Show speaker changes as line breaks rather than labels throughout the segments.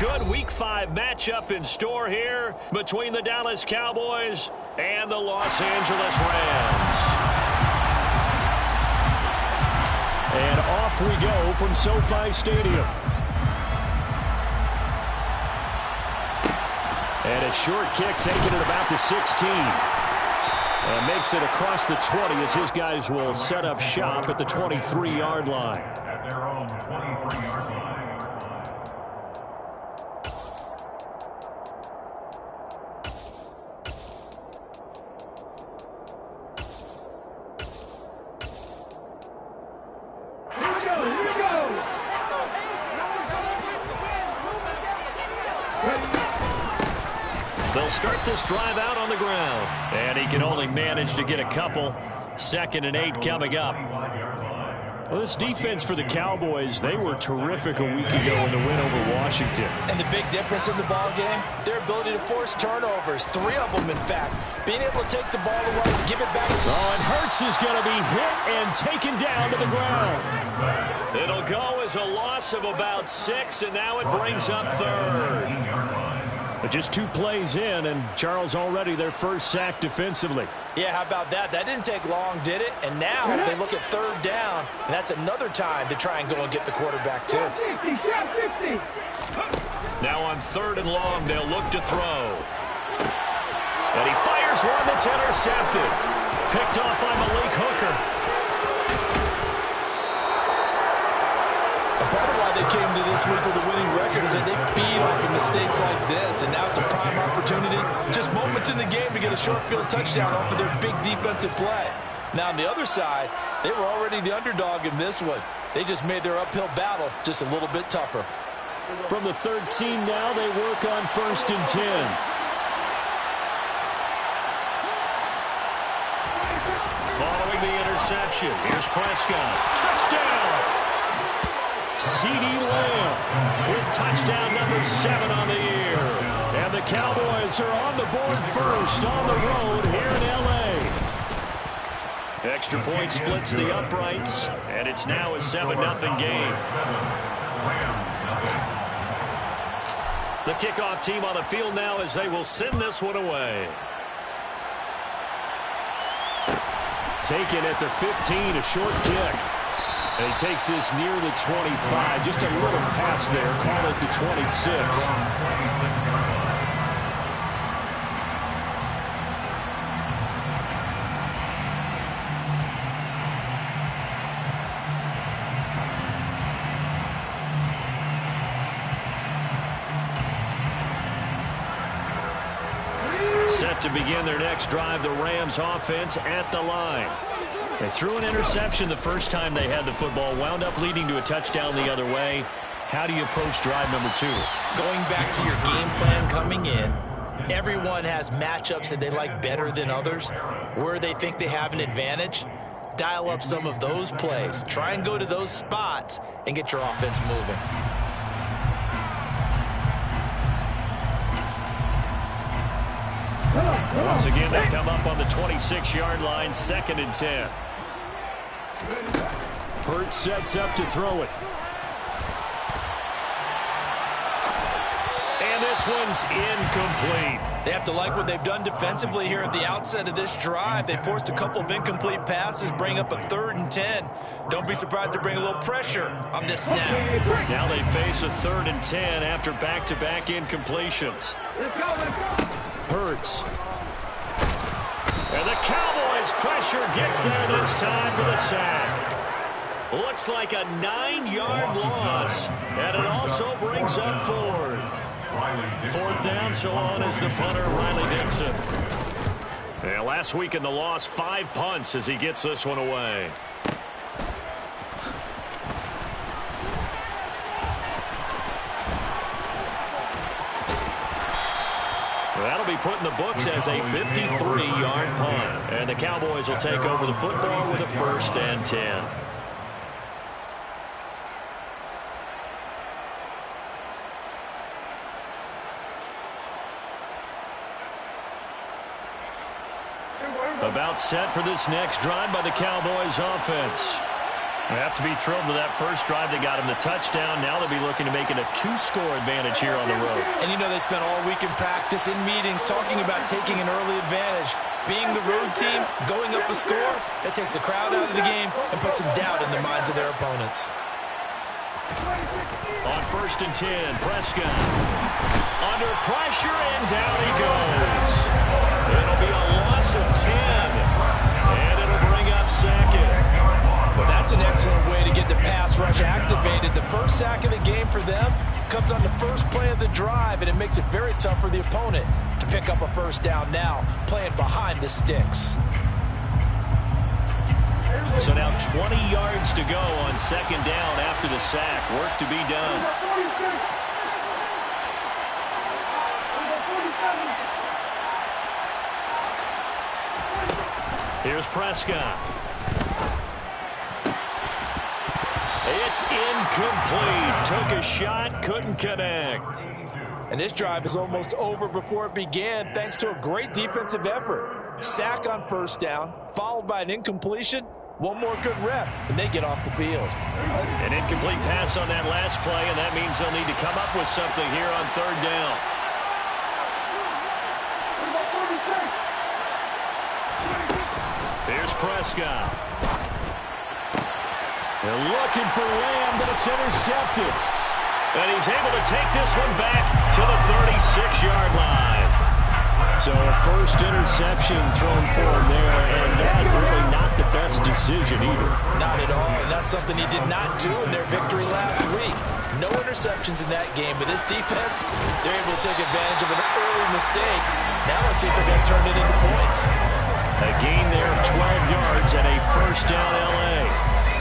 good Week 5 matchup in store here between the Dallas Cowboys and the Los Angeles Rams. And off we go from SoFi Stadium. And a short kick taken at about the 16. And makes it across the 20 as his guys will set up shop at the 23-yard line.
At their own 23-yard line.
They'll start this drive out on the ground. And he can only manage to get a couple. 2nd and 8 coming up. Well, this defense for the Cowboys, they were terrific a week ago in the win over Washington.
And the big difference in the ball game, their ability to force turnovers. 3 of them, in fact. Being able to take the ball away, give it back.
Oh, and Hurts is going to be hit and taken down to the ground. It'll go as a loss of about 6, and now it brings up 3rd. But just 2 plays in, and Charles already their first sack defensively.
Yeah, how about that? That didn't take long, did it? And now they look at 3rd down, and that's another time to try and go and get the quarterback, too.
Now on 3rd and long, they'll look to throw. And he fires one that's intercepted. Picked off by Malik Hooker.
Part of why they came to this week with a winning record is that they feed off of mistakes like this, and now it's a prime opportunity, just moments in the game to get a short field touchdown off of their big defensive play. Now on the other side, they were already the underdog in this one. They just made their uphill battle just a little bit tougher.
From the 13 now, they work on 1st and 10. Following the interception, here's Prescott. Touchdown! C.D. Lamb with touchdown number 7 on the year. And the Cowboys are on the board first on the road here in L.A. Extra point splits the uprights, and it's now a 7-0 game. The kickoff team on the field now as they will send this one away. Taken at the 15, a short kick. And he takes this near the 25. Just a little pass there. Call it the 26. Set to begin their next drive, the Rams offense at the line. They threw an interception the first time they had the football, wound up leading to a touchdown the other way. How do you approach drive number 2?
Going back to your game plan coming in, everyone has matchups that they like better than others. Where they think they have an advantage, dial up some of those plays. Try and go to those spots and get your offense moving.
Once again, they come up on the 26-yard line, 2nd and 10. Hurts sets up to throw it. And this one's incomplete.
They have to like what they've done defensively here at the outset of this drive. They forced a couple of incomplete passes, bring up a 3rd and 10. Don't be surprised to bring a little pressure on this snap.
Now they face a 3rd and 10 after back-to-back incompletions. Hurts. And the Cowboys pressure gets there this time for the sack. Looks like a 9-yard loss, and it also brings up 4th. 4th down, so on is the punter, Riley Dixon. Yeah, last week in the loss, 5 punts as he gets this one away. That'll be put in the books as a 53-yard punt. And the Cowboys will take over the football with a 1st and 10. About set for this next drive by the Cowboys offense. They have to be thrilled with that first drive. They got him the touchdown. Now they'll be looking to make it a 2-score advantage here on the road.
And you know they spent all week in practice, in meetings, talking about taking an early advantage. Being the road team, going up a score, that takes the crowd out of the game and puts some doubt in the minds of their opponents.
On 1st and 10, Prescott. Under pressure, and down he goes. It'll be a loss of 10. And it'll bring up 2nd.
Well, that's an excellent way to get the pass rush activated. The first sack of the game for them comes on the first play of the drive, and it makes it very tough for the opponent to pick up a first down now, playing behind the sticks.
So now 20 yards to go on 2nd down after the sack. Work to be done. Here's Prescott. It's incomplete. Took a shot, couldn't connect.
And this drive is almost over before it began thanks to a great defensive effort. Sack on 1st down, followed by an incompletion. One more good rep, and they get off the field.
An incomplete pass on that last play, and that means they'll need to come up with something here on 3rd down. Here's Prescott. They're looking for Lamb, but it's intercepted. And he's able to take this one back to the 36-yard line. So a first interception thrown for him there, and that really not the best decision either.
Not at all, and that's something he did not do in their victory last week. No interceptions in that game, but this defense, they're able to take advantage of an early mistake. Now let's see if they're going to turn it into points.
A gain there of 12 yards and a first down L.A.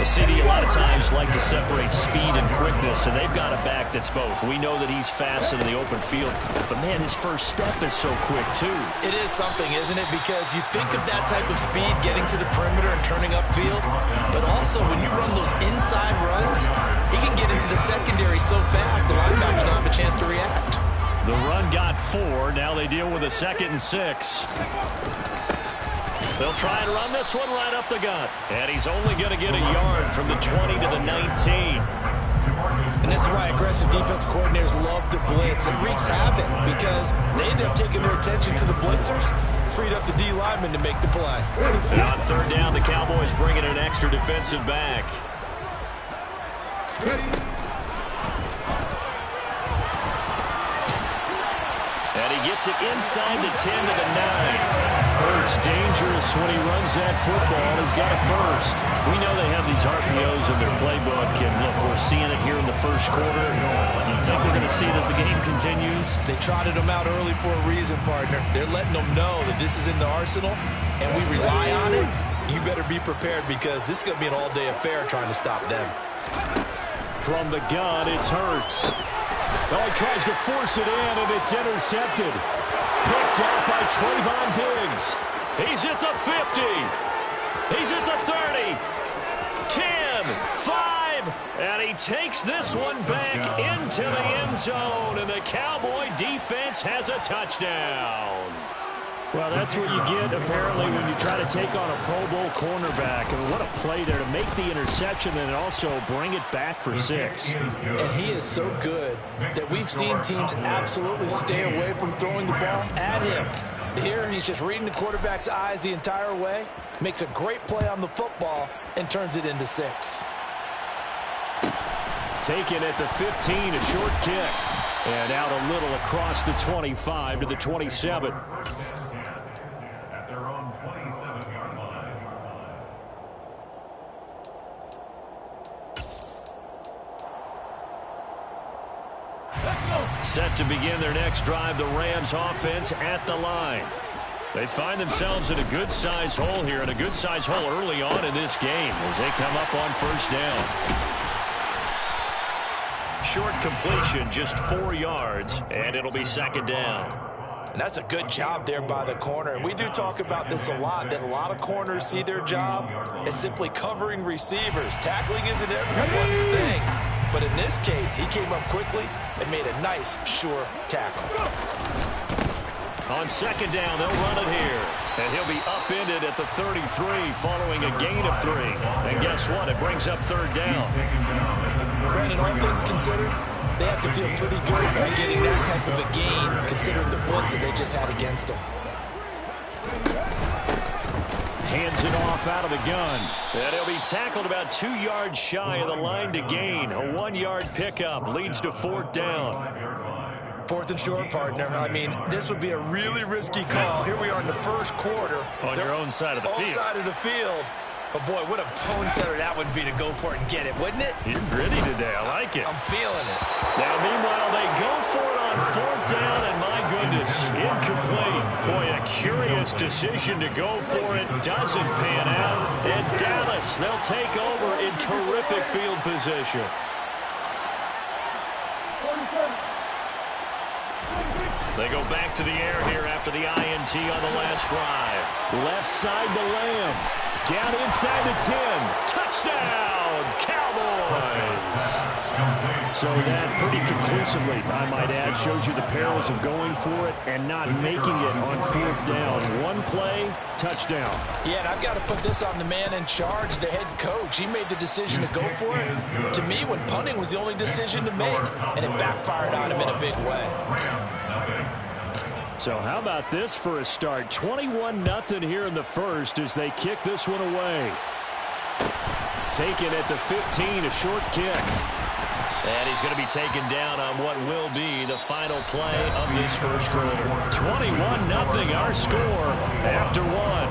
The City a lot of times like to separate speed and quickness, and they've got a back that's both. We know that he's fast in the open field, but man, his first step is so quick too.
It is something, isn't it? Because you think of that type of speed getting to the perimeter and turning upfield, but also when you run those inside runs, he can get into the secondary so fast the linebackers don't have a chance to react.
The run got 4. Now they deal with a 2nd and 6. They'll try and run this one right up the gut. And he's only going to get a yard from the 20 to the 19.
And this is why aggressive defense coordinators love to blitz. It wreaks havoc because they end up taking their attention to the blitzers, freed up the D lineman to make the play.
And on 3rd down, the Cowboys bring in an extra defensive back. And he gets it inside the 10 to the 9. Hurts dangerous when he runs that football. He's got a first. We know they have these RPOs in their playbook, and look, we're seeing it here in the first quarter. You think we're going to see it as the game continues?
They trotted them out early for a reason, partner. They're letting them know that this is in the arsenal, and we rely on it. You better be prepared because this is going to be an all-day affair trying to stop them.
From the gun, it's Hurts.
Oh, he tries to force it in, and it's intercepted. Picked up by Trayvon Diggs.
He's at the 50. He's at the 30. 10, 5, and he takes this one back into the end zone, and the Cowboy defense has a touchdown.
Well, that's what you get, apparently, when you try to take on a Pro Bowl cornerback. I mean, what a play there to make the interception and also bring it back for 6.
And he is so good that we've seen teams absolutely stay away from throwing the ball at him. Here, he's just reading the quarterback's eyes the entire way, makes a great play on the football, and turns it into 6.
Taken at the 15, a short kick. And out a little across the 25 to the 27.
Set to begin their next drive, the Rams offense at the line. They find themselves in a good-sized hole here, and a good-sized hole early on in this game as they come up on 1st down. Short completion, just 4 yards, and it'll be 2nd down.
And that's a good job there by the corner. And we do talk about this a lot, that a lot of corners see their job as simply covering receivers. Tackling isn't everyone's thing. But in this case, he came up quickly and made a nice, sure tackle.
On second down, they'll run it here. And he'll be upended at the 33 following a gain of 3. And guess what? It brings up third down.
Brandon, all things considered, they have to feel pretty good about getting that type of a gain considering the blitz that they just had against them.
Hands it off out of the gun.
And he'll be tackled about 2 yards shy of the line to gain. A 1-yard pickup leads to fourth down.
4th and short, partner. I mean, this would be a really risky call. Here we are in the first quarter.
On your own side of the field.
Side of the field. But, boy, what a tone setter that would be to go for it and get it, wouldn't it?
You're gritty today. I like it.
I'm feeling it.
Now, meanwhile, they go for it on fourth down, and my goodness, incomplete. Boy, a curious decision to go for it. Doesn't pan out. And Dallas, they'll take over in terrific field position. They go back to the air here after the INT on the last drive.
Left side to Lamb. Down inside the 10.
Touchdown, Cowboys!
So that pretty conclusively, I might add, shows you the perils of going for it and not making it on fourth down. One play, touchdown.
Yeah, and I've got to put this on the man in charge, the head coach. He made the decision to go for it. To me, when punting was the only decision to make, and it backfired on him in a big way.
So how about this for a start? 21-0 here in the first as they kick this one away. Taken at the 15, a short kick.
And he's going to be taken down on what will be the final play of this first quarter. 21-0 our score after one.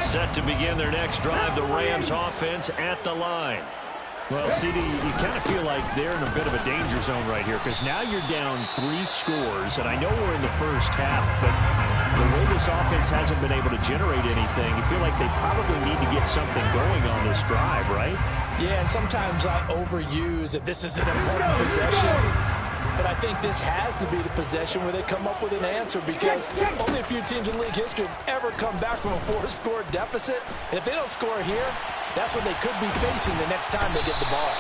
Set to begin their next drive, the Rams offense at the line.
Well, CD, you kind of feel like they're in a bit of a danger zone right here because now you're down 3 scores, and I know we're in the first half, but the way this offense hasn't been able to generate anything, you feel like they probably need to get something going on this drive, right?
Yeah, and sometimes I overuse that this is an important possession. But I think this has to be the possession where they come up with an answer because only a few teams in league history have ever come back from a 4-score deficit. And if they don't score here, that's what they could be facing the next time they get the ball.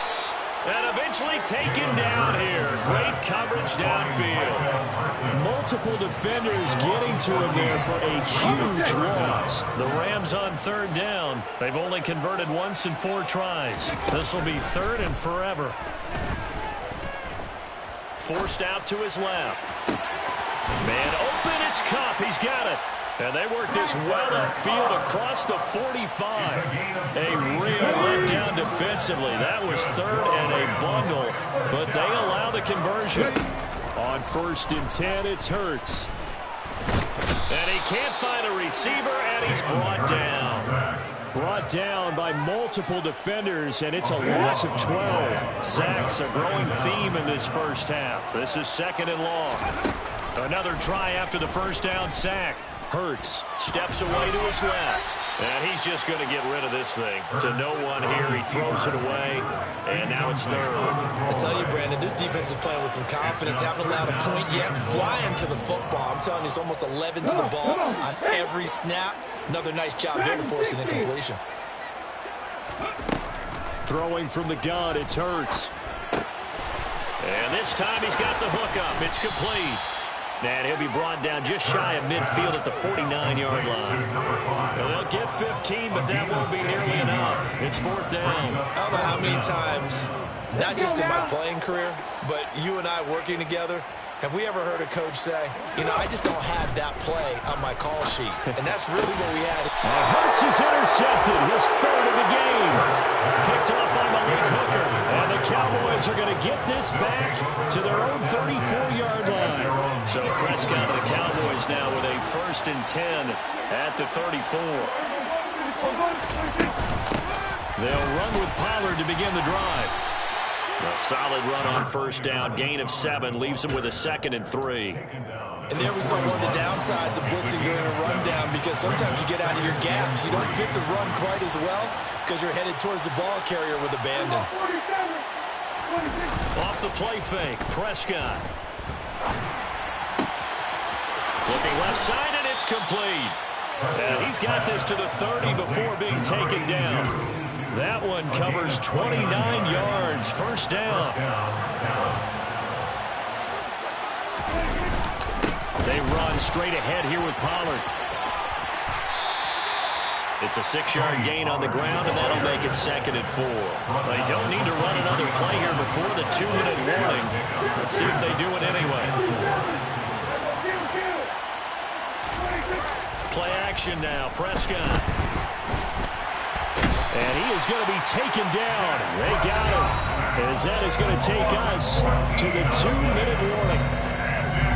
And eventually taken down here. Great coverage downfield.
Multiple defenders getting to him there for a huge loss.
The Rams on third down. They've only converted once in 4 tries. This will be third and forever. Forced out to his left. Man open, it's Cup. He's got it. And they work this well upfield across the 45. A real letdown defensively. That was third and a bundle, but they allow the conversion.
On 1st and 10, it's Hurts.
And he can't find a receiver, and he's brought down.
Brought down by multiple defenders, and it's a loss of 12.
Sacks, a growing theme in this first half. This is second and long. Another try after the first down sack.
Hurts
steps away to his left. And he's just going to get rid of this thing. To no one here, he throws it away. And now it's third.
I tell you, Brandon, this defense is playing with some confidence. Haven't allowed a point yet. Flying to the football. I'm telling you, it's almost 11 to the ball on every snap. Another nice job there to force an incompletion.
Throwing from the gun, it's Hurts.
And this time he's got the hook up. It's complete. And he'll be brought down just shy of midfield at the 49-yard line. Well, they'll get 15, but that won't be nearly enough. It's fourth down.
I don't know how many times, not just in my playing career, but you and I working together, have we ever heard a coach say, you know, I just don't have that play on my call sheet. And that's really what we had.
Hurts is intercepted. His third of the game.
Picked off by Malik Hooker. And the Cowboys are going to get this back to their own 34-yard line. So Prescott of the Cowboys now with a 1st and 10 at the 34. They'll run with Pollard to begin the drive. A solid run on first down. Gain of 7 leaves him with a 2nd and 3.
And there we saw one of the downsides of blitzing during a rundown because sometimes you get out of your gaps. You don't fit the run quite as well because you're headed towards the ball carrier with abandon.
Off the play fake, Prescott. Looking left side, and it's complete. And he's got this to the 30 before being taken down. That one covers 29 yards. First down. They run straight ahead here with Pollard. It's a 6-yard gain on the ground, and that'll make it 2nd and 4. They don't need to run another play here before the 2-minute warning. Let's see if they do it anyway. Play action now, Prescott. And he is going to be taken down. They got him. As that is going to take us to the 2-minute warning.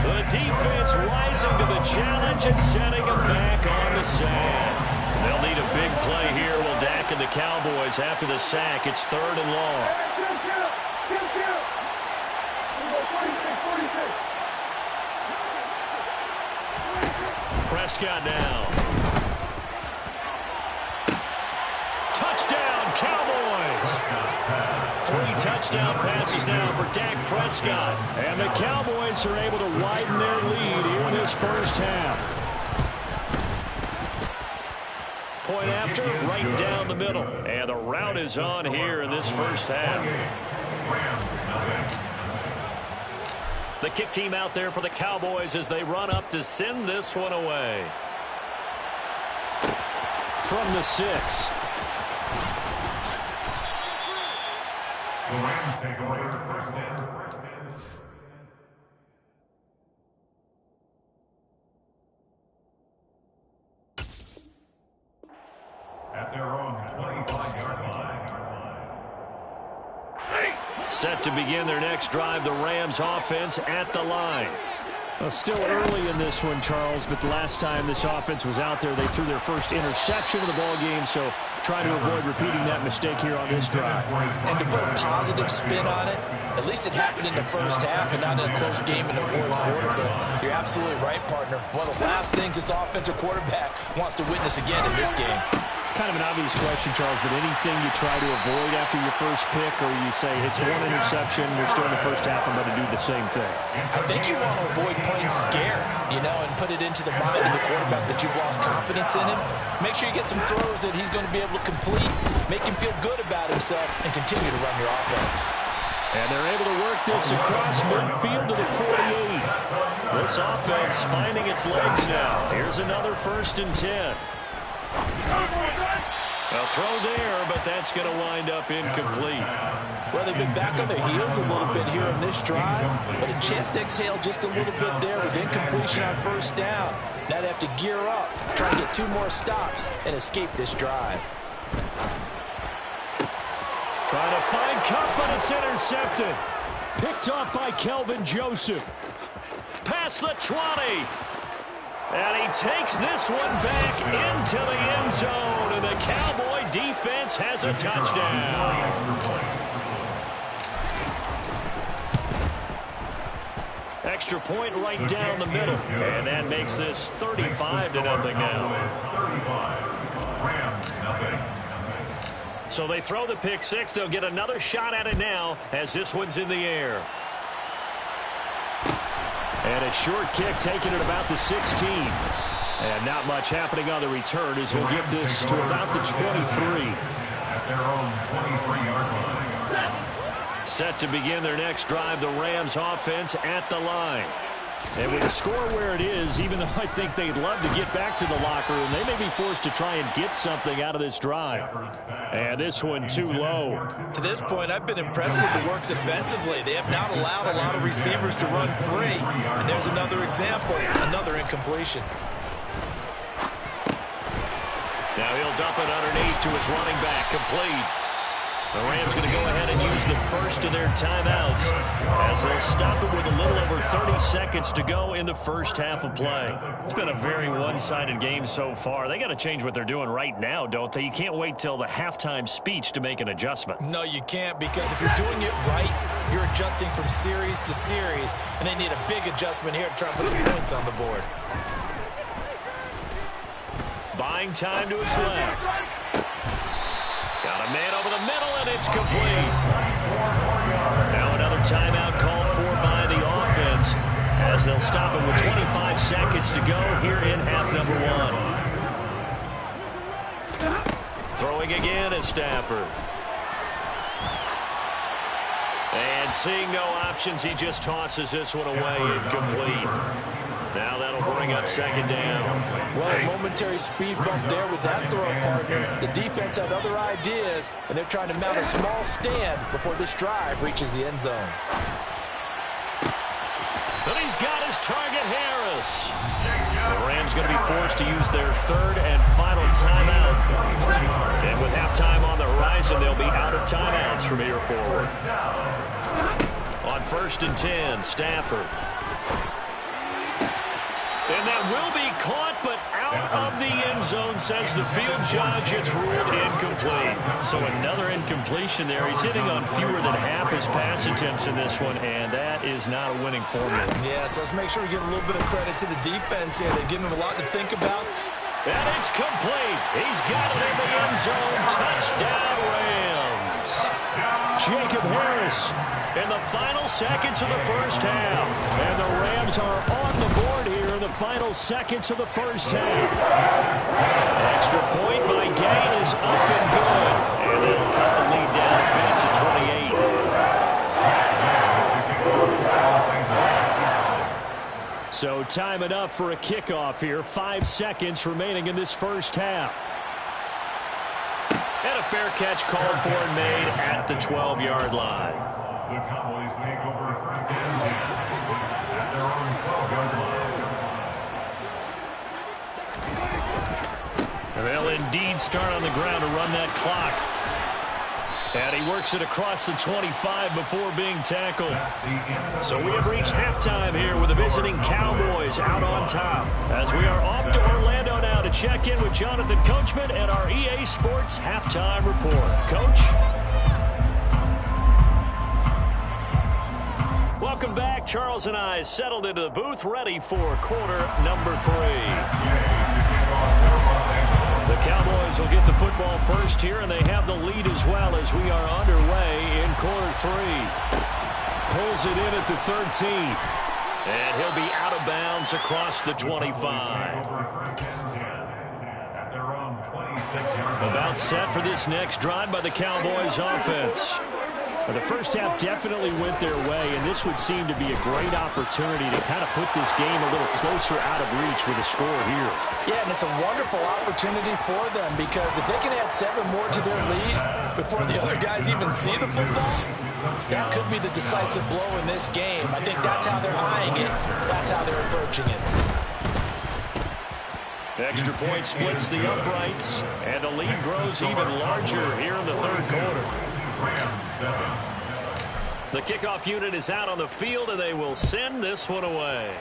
The defense rising to the challenge and setting them back on the sand. They'll need a big play here. Will Dak and the Cowboys after the sack. It's 3rd and long. Prescott now. Touchdown, Cowboys. 3 touchdown passes now for Dak Prescott. And the Cowboys are able to widen their lead here in this first half. Point after, right down the middle. And the route is on here in this first half. The kick team out there for the Cowboys as they run up to send this one away. From the 6.
The Rams take over first down. At their own 25-yard line.
Set to begin their next drive, the Rams offense at the line.
Well, still early in this one, Charles, but the last time this offense was out there, they threw their first interception of the ball game, so try to avoid repeating that mistake here on this drive.
And to put a positive spin on it, at least it happened in the first half and not in a close game in the fourth quarter. But you're absolutely right, partner. One of the last things this offensive quarterback wants to witness again in this game.
Kind of an obvious question, Charles, but anything you try to avoid after your first pick, or you say it's one interception, you're still in the first half, I'm going to do the same thing?
I think you want to avoid playing scared, and put it into the mind of the quarterback that you've lost confidence in him. Make sure you get some throws that he's going to be able to complete, make him feel good about himself, and continue to run your offense.
And they're able to work this across midfield to the 48. This offense finding its legs now. Here's another 1st and 10. A throw there, but that's going to wind up incomplete.
Well, they've been back on their heels a little bit here in this drive, but a chance to exhale just a little bit there with incompletion on first down. Now they have to gear up, try to get 2 more stops, and escape this drive.
Trying to find Cup, but it's intercepted. Picked off by Kelvin Joseph. Past the 20. And he takes this one back into the end zone. And the Cowboy defense has a touchdown. Extra point right down the middle. And that makes this 35-0 now. So they throw the pick 6. They'll get another shot at it now as this one's in the air. And a short kick taken at about the 16. And not much happening on the return as he'll get this to about the 23.
At their own 23-yard line.
Set to begin their next drive, the Rams offense at the line. And with the score where it is, even though I think they'd love to get back to the locker room, they may be forced to try and get something out of this drive. And this one too low.
To this point, I've been impressed with the work defensively. They have not allowed a lot of receivers to run free. And there's another example, another incompletion.
Now he'll dump it underneath to his running back, complete. The Rams going to go ahead and use the first of their timeouts as they'll stop it with a little over 30 seconds to go in the first half of play. It's been a very one-sided game so far. They got to change what they're doing right now, don't they? You can't wait till the halftime speech to make an adjustment.
No, you can't, because if you're doing it right, you're adjusting from series to series, and they need a big adjustment here to try and put some points on the board.
Buying time to his left. Got a man over the middle, and it's complete. Now another timeout called for by the offense as they'll stop it with 25 seconds to go here in half number 1. Throwing again is Stafford. And seeing no options, he just tosses this one away, incomplete. Now that'll bring up second down.
Well, a momentary speed bump there with that throw partner. The defense had other ideas, and they're trying to mount a small stand before this drive reaches the end zone.
And he's got his target, Harris. The Rams going to be forced to use their third and final timeout. And with halftime on the horizon, they'll be out of timeouts from here forward. On 1st and 10, Stafford. And that will be caught, but out of the end zone, says the field judge. It's ruled incomplete. So another incompletion there. He's hitting on fewer than half his pass attempts in this one, and that is not a winning formula.
Yes, let's make sure we give a little bit of credit to the defense here. They're giving him a lot to think about.
And it's complete. He's got it in the end zone. Touchdown, Rams. Jacob Harris in the final seconds of the first half. And the Rams are on the board here in the final seconds of the first half. Extra point by Gain is up and good. And that'll cut the lead down a bit to 28. So time enough for a kickoff here. 5 seconds remaining in this first half. And a fair catch called for and made at the 12-yard line.
The Cowboys take over 1st and 10 at their own 12-yard line.
They'll indeed start on the ground to run that clock. And he works it across the 25 before being tackled. So we have reached halftime here with the visiting Cowboys out on top. As we are off to Orlando now to check in with Jonathan Coachman and our EA Sports Halftime Report. Coach? Welcome back. Charles and I settled into the booth, ready for quarter number 3. The Cowboys will get the football first here, and they have the lead as well as we are underway in quarter 3. Pulls it in at the 13. And he'll be out of bounds across the 25. About set for this next drive by the Cowboys offense. Well, the first half definitely went their way, and this would seem to be a great opportunity to kind of put this game a little closer out of reach with a score here. Yeah, and it's a wonderful opportunity for them because if they can add 7 more to their lead before the other guys even see the football, that could be the decisive blow in this game. I think that's how they're eyeing it. That's how they're approaching it. Extra point splits the uprights, and the lead grows even larger here in the third quarter. The kickoff unit is out on the field, and they will send this one away.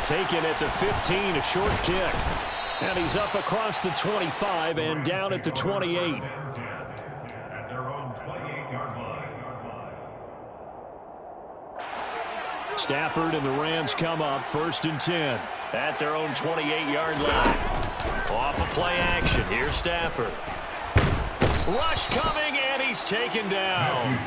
Taken at the 15, a short kick. And he's up across the 25 and down at the 28. Stafford and the Rams come up 1st and 10 at their own 28-yard line. Off a play action. Here's Stafford. Rush coming, and he's taken down.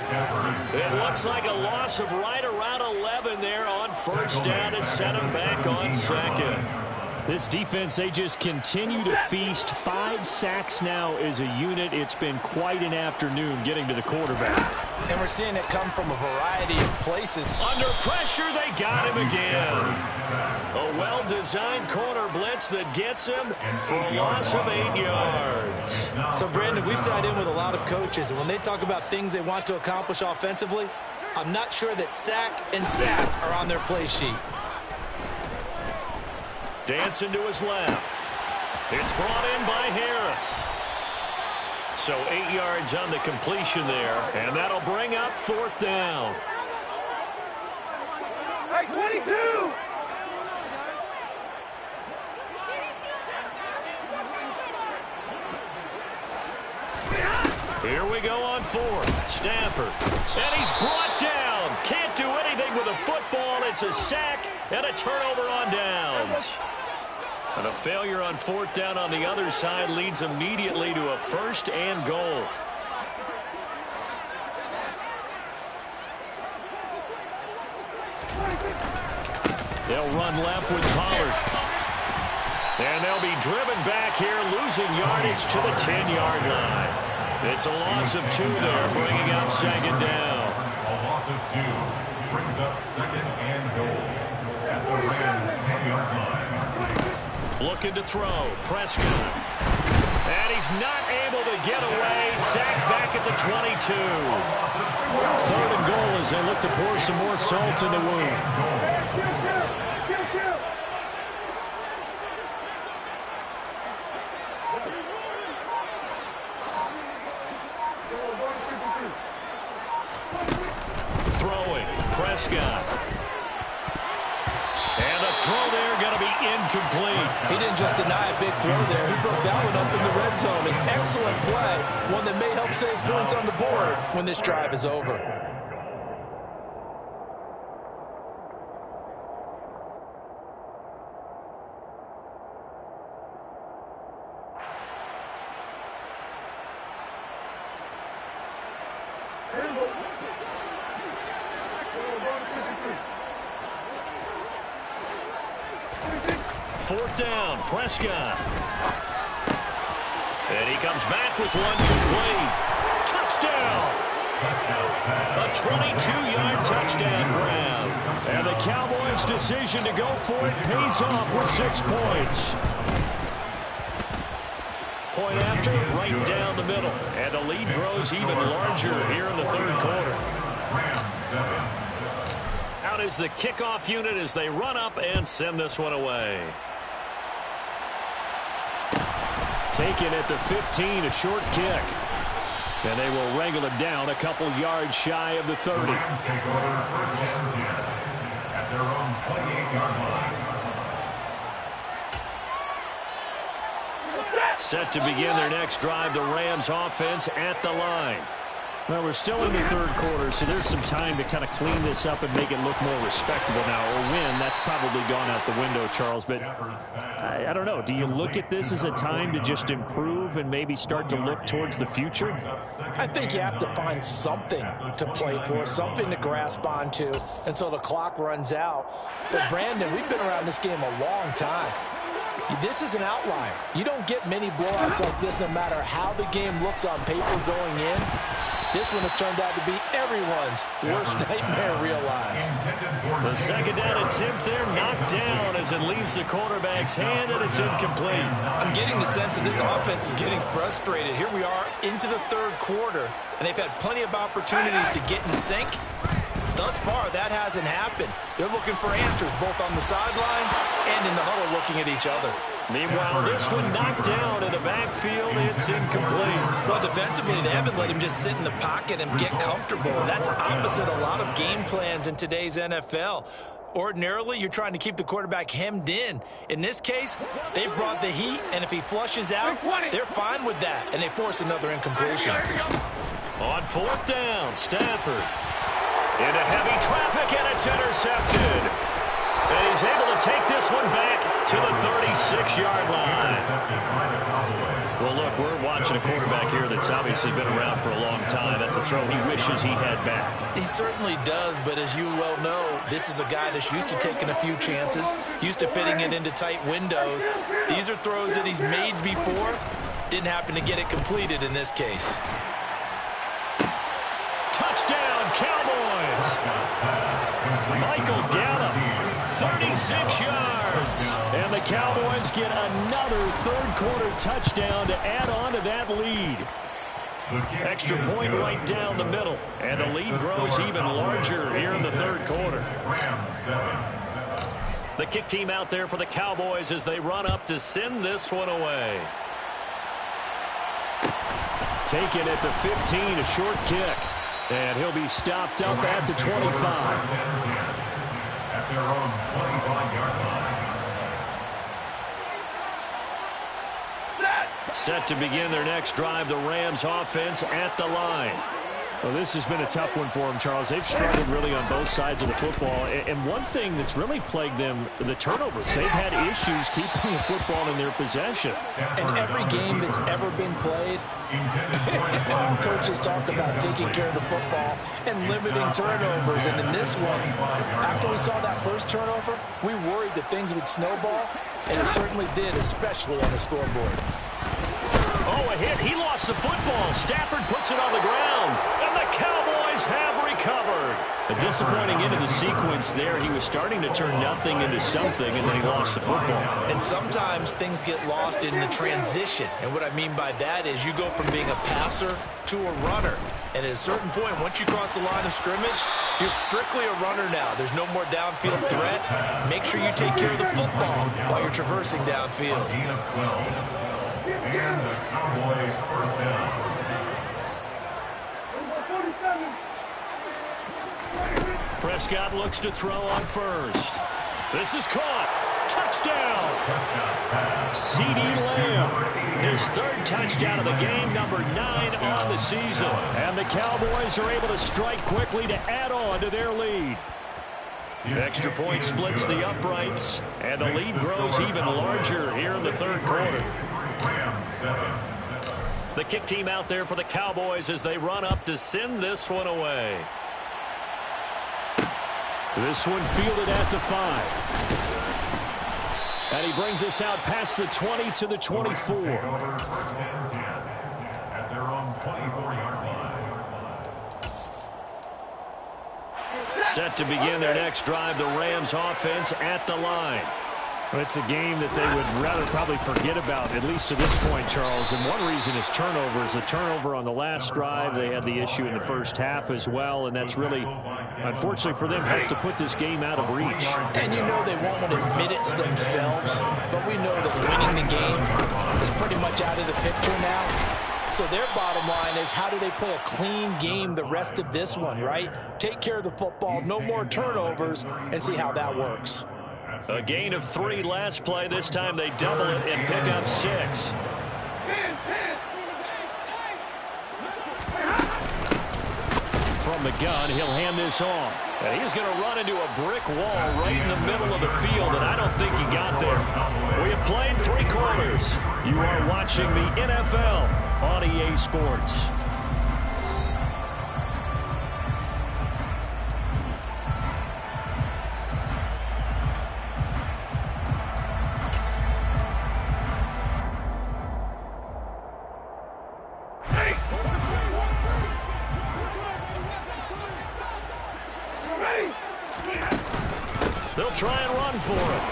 It looks like a loss of right around 11 there on 1st down to set him back on 2nd. This defense, they just continue to feast. 5 sacks now as a unit. It's been quite an afternoon getting to the quarterback. And we're seeing it come from a variety of places. Under pressure, they got him again. A well-designed corner blitz that gets him for a loss of 8 yards.
So, Brandon, we sat in with a lot of coaches, and when they talk about things they want to accomplish offensively, I'm not sure that sack and sack are on their play sheet.
Dancing to his left. It's brought in by Harris. So 8 yards on the completion there, and that'll bring up 4th down.
Hey, 22!
Here we go on 4th. Stafford. And he's brought down. Can't do anything with a football. It's a sack and a turnover on downs. And a failure on 4th down on the other side leads immediately to a 1st and goal. They'll run left with Pollard. And they'll be driven back here, losing yardage to the 10-yard line. It's a loss of 2 there, bringing up second down.
A loss of 2 brings up second and goal at the Rams' 10-yard line.
Looking to throw. Prescott. And he's not able to get away. Sacked back at the 22.
3rd and goal as they look to pour some more salt in the wound.
Throwing. Prescott. And the throw there going to be incomplete.
He didn't just deny a big throw there. He broke that one up in the red zone. An excellent play, one that may help save points on the board when this drive is over.
Fourth down, Prescott. And he comes back with one complete. Touchdown! A 22-yard touchdown grab. And the Cowboys' decision to go for it pays off with 6 points. Point after, right down the middle. And the lead grows even larger here in the 3rd quarter. Out is the kickoff unit as they run up and send this one away.
Taken at the 15, a short kick. And they will wrangle it down a couple yards shy of the 30.
The Rams take over 1st and 10 at their own 28-yard line.
Set to begin their next drive, the Rams offense at the line.
Well, we're still in the 3rd quarter, so there's some time to kind of clean this up and make it look more respectable now. Or win, that's probably gone out the window, Charles. But I don't know. Do you look at this as a time to just improve and maybe start to look towards the future?
I think you have to find something to play for, something to grasp onto until the clock runs out. But, Brandon, we've been around this game a long time. This is an outlier. You don't get many blowouts like this no matter how the game looks on paper going in. This one has turned out to be everyone's worst nightmare realized.
The 2nd down attempt there knocked down as it leaves the quarterback's hand, and it's incomplete.
I'm getting the sense that this offense is getting frustrated. Here we are into the 3rd quarter, and they've had plenty of opportunities to get in sync. Thus far, that hasn't happened. They're looking for answers both on the sideline and in the huddle looking at each other.
Meanwhile, this one knocked down in the backfield. It's incomplete.
Well, defensively, they haven't let him just sit in the pocket and get comfortable, and that's opposite a lot of game plans in today's NFL. Ordinarily, you're trying to keep the quarterback hemmed in. In this case, they brought the heat, and if he flushes out, they're fine with that, and they force another incompletion.
On 4th down, Stafford. Into heavy traffic, and it's intercepted. And he's able to take this one back to the 36-yard line. Well, look, we're watching a quarterback here that's obviously been around for a long time. That's a throw he wishes he had back.
He certainly does, but as you well know, this is a guy that's used to taking a few chances, used to fitting it into tight windows. These are throws that he's made before. Didn't happen to get it completed in this case.
Touchdown, Cowboys! Michael Gallup, 36 yards. And the Cowboys get another 3rd quarter touchdown to add on to that lead. Extra point right down the middle. And the lead grows even larger here in the 3rd quarter. The kick team out there for the Cowboys as they run up to send this one away.
Taken at the 15, a short kick. And he'll be stopped up at the 25.
At their own 25-yard line.
Set to begin their next drive, the Rams offense at the line.
Well, this has been a tough one for them, Charles. They've struggled really on both sides of the football. And one thing that's really plagued them, the turnovers. They've had issues keeping the football in their possession.
And every game that's ever been played, coaches talk about taking care of the football and limiting turnovers. And in this one, after we saw that first turnover, we worried that things would snowball, and it certainly did, especially on the scoreboard.
Oh, a hit. He lost the football. Stafford puts it on the ground, and the Cowboys have recovered.
A disappointing end of the sequence there. He was starting to turn nothing into something, and then he lost the football.
And sometimes things get lost in the transition. And what I mean by that is you go from being a passer to a runner. And at a certain point, once you cross the line of scrimmage, you're strictly a runner now. There's no more downfield threat. Make sure you take care of the football while you're traversing downfield.
And the Cowboy first down.
Prescott looks to throw on first. This is caught. Touchdown. CD Lamb. His third touchdown of the game, number 9 on the season. And the Cowboys are able to strike quickly to add on to their lead. Extra point splits the uprights, and the lead grows even larger here in the third quarter. The kick team out there for the Cowboys as they run up to send this one away.
This one fielded at the 5. And he brings us out past the 20 to the 24.
At their own 24-yard line.
Set to begin their next drive, the Rams offense at the line.
Well, it's a game that they would rather probably forget about, at least to this point, Charles. And one reason is turnovers. A turnover on the last drive. They had the issue in the first half as well, and that's really, unfortunately for them, helped to put this game out of reach.
And you know they won't want to admit it to themselves, but we know that winning the game is pretty much out of the picture now. So their bottom line is, how do they play a clean game the rest of this one, right? Take care of the football, no more turnovers, and see how that works.
A gain of 3 last play. This time they double it and pick up 6. From the gun, he'll hand this off. And he's going to run into a brick wall right in the middle of the field, and I don't think he got there. We have played 3 quarters. You are watching the NFL on EA Sports. They'll try and run for it.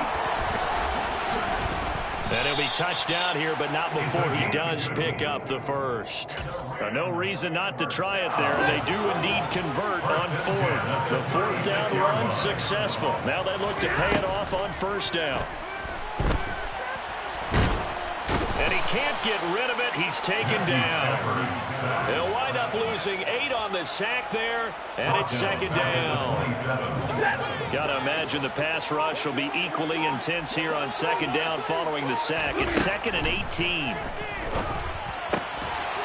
And he'll be touchdown here, but not before he does pick up the first. No reason not to try it there. They do indeed convert on 4th. The 4th down run successful. Now they look to pay it off on 1st down. And he can't get rid of it. He's taken down. They'll wind up losing 8 on the sack there, and it's 2nd down. Got to imagine the pass rush will be equally intense here on 2nd down following the sack. It's 2nd and 18.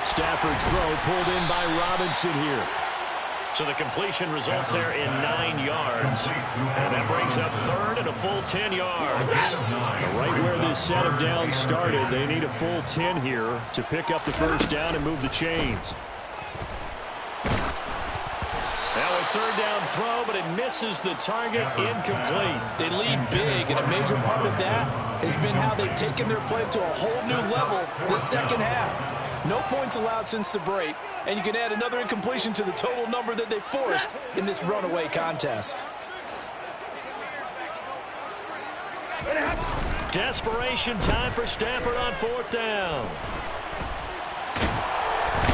Stafford's throw pulled in by Robinson here.
So the completion results there in 9 yards. And that brings up 3rd and a full 10 yards.
Right where this set of downs started, they need a full 10 here to pick up the 1st down and move the chains.
Now a 3rd down throw, but it misses the target, incomplete.
They lead big, and a major part of that has been how they've taken their play to a whole new level this second half. No points allowed since the break, and you can add another incompletion to the total number that they forced in this runaway contest.
Desperation time for Stafford on 4th down.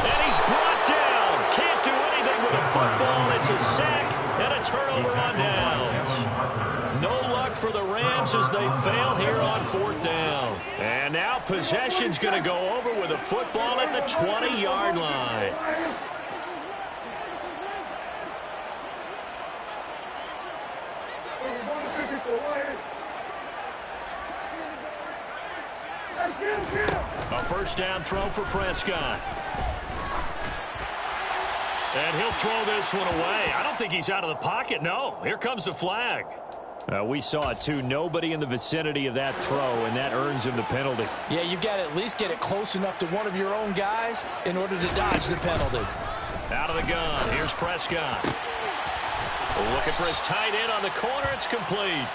And he's brought down. Can't do anything with a football. It's a sack and a turnover on downs. No luck for the Rams as they fail here on 4th down. And now possession's going to go over with a football at the 20-yard line. A 1st down throw for Prescott. And he'll throw this one away. I don't think he's out of the pocket. No, here comes the flag.
We saw it, too. Nobody in the vicinity of that throw, and that earns him the penalty.
Yeah, you've got to at least get it close enough to one of your own guys in order to dodge the penalty.
Out of the gun. Here's Prescott. Looking for his tight end on the corner. It's complete.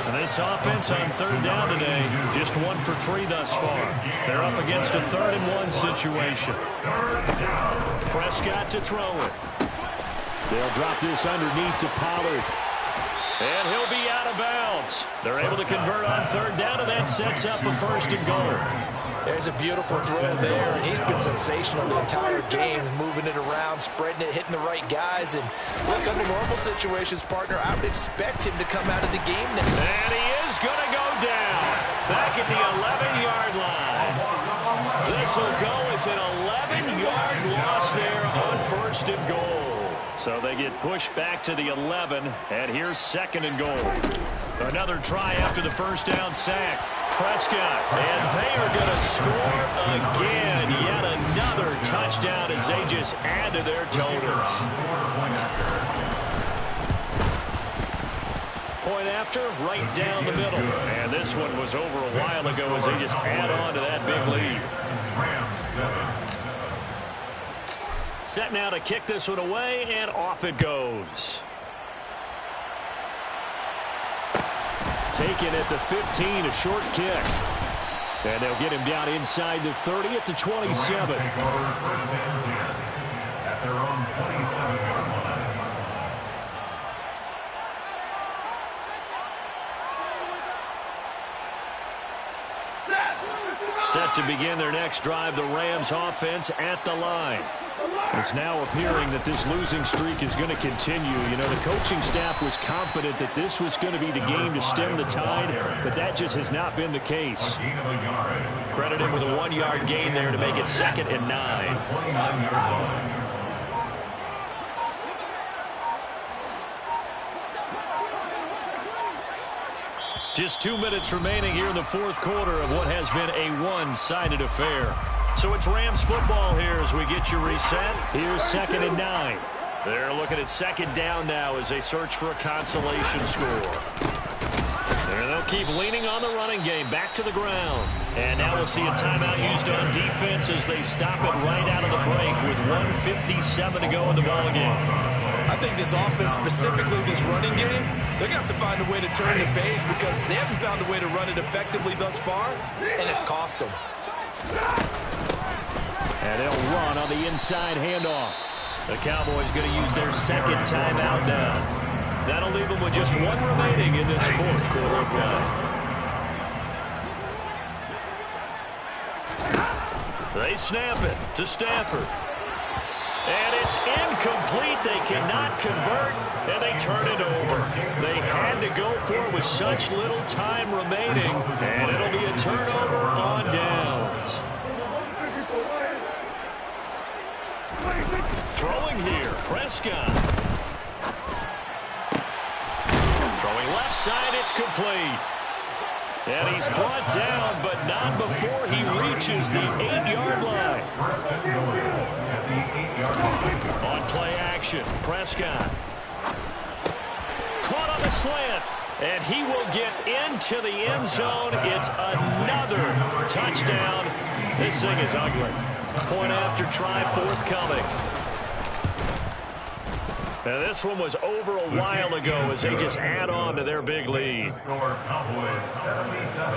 And this offense on third down today, just 1 for 3 thus far. They're up against a 3rd-and-1 situation. Prescott to throw it.
They'll drop this underneath to Pollard.
And he'll be out of bounds. They're able to convert on third down, and that sets up a 1st and goal.
There's a beautiful throw there, and he's been sensational the entire game, moving it around, spreading it, hitting the right guys. And look, under normal situations, partner, I would expect him to come out of the game now.
And he is going to go down back at the 11-yard line. This will go as an 11-yard loss there on 1st and goal. So they get pushed back to the 11, and here's 2nd and goal. Another try after the 1st down sack. Prescott, and they are going to score again. Yet another touchdown as they just add to their totals. Point after, right down the middle. And this one was over a while ago as they just add on to that big lead. Set now to kick this one away, and off it goes. Taken at the 15, a short kick. And they'll get him down inside the 30 at the 27.
At their own 27-yard line.
Set to begin their next drive, the Rams offense at the line. It's now appearing that this losing streak is going to continue. You know, the coaching staff was confident that this was going to be the game to stem the tide, but that just has not been the case. Credit him with a 1-yard gain there to make it 2nd and 9. Just 2 minutes remaining here in the 4th quarter of what has been a one-sided affair. So it's Rams football here as we get you reset.
Here's 2nd and 9.
They're looking at 2nd down now as they search for a consolation score. And they'll keep leaning on the running game back to the ground. And now we'll see a timeout used on defense as they stop it right out of the break with 1:57 to go in the ballgame.
I think this offense, specifically this running game, they're going to have to find a way to turn the page because they haven't found a way to run it effectively thus far, and it's cost them.
And they'll run on the inside handoff.
The Cowboys going to use their 2nd timeout now. That'll leave them with just 1 remaining in this 4th quarter of play. They snap it to Stafford. And it's incomplete. They cannot convert, and they turn it over. They had to go for it with such little time remaining, and it'll be a turnover on downs. Throwing here, Prescott. Throwing left side, it's complete. And he's brought down, but not before he reaches the 8-yard line. On play action, Prescott. Caught on the slant, and he will get into the end zone. It's another touchdown. This thing is ugly. Point after try forthcoming. Now, this one was over a while ago as they just add on to their big lead.
Cowboys 77,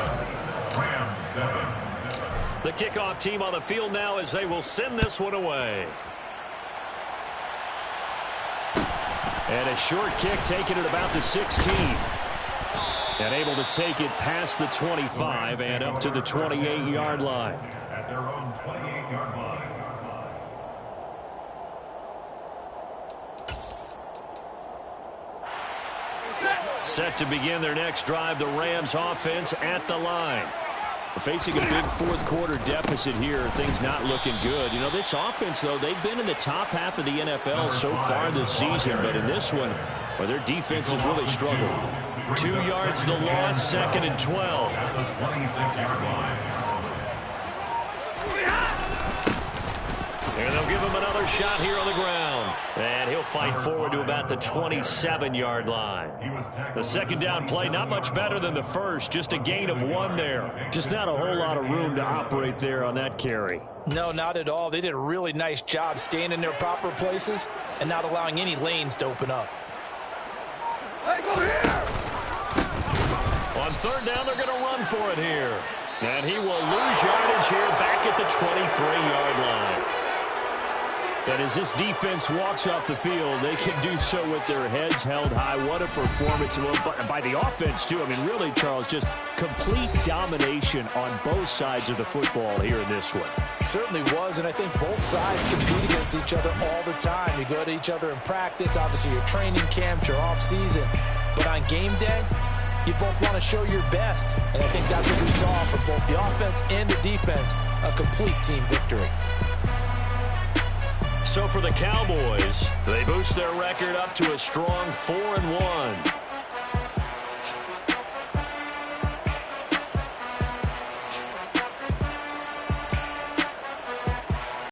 Rams 7.
The kickoff team on the field now as they will send this one away.
And a short kick taken at about the 16. And able to take it past the 25 and up to the 28-yard line.
At their own 28-yard line.
Set to begin their next drive, the Rams offense at the line.
Facing a big 4th quarter deficit here, things not looking good. You know, this offense, though, they've been in the top half of the NFL so far this season, but in this one, well, their defense has really struggled.
2 yards the loss, 2nd and 12.
At the 26-yard line.
And they'll give him another shot here on the ground. And he'll fight forward to about the 27-yard line. The second down play, not much better than the first. Just a gain of 1 there.
Just not a whole lot of room to operate there on that carry.
No, not at all. They did a really nice job staying in their proper places and not allowing any lanes to open up.
Hey, go here!
On third down, they're going to run for it here. And he will lose yardage here back at the 23-yard line.
And as this defense walks off the field, they can do so with their heads held high. What a performance by the offense, too. I mean, really, Charles, just complete domination on both sides of the football here in this one.
It certainly was, and I think both sides compete against each other all the time. You go to each other in practice, obviously your training camps, your off-season. But on game day, you both want to show your best. And I think that's what we saw for both the offense and the defense, a complete team victory.
So for the Cowboys, they boost their record up to a strong 4-1.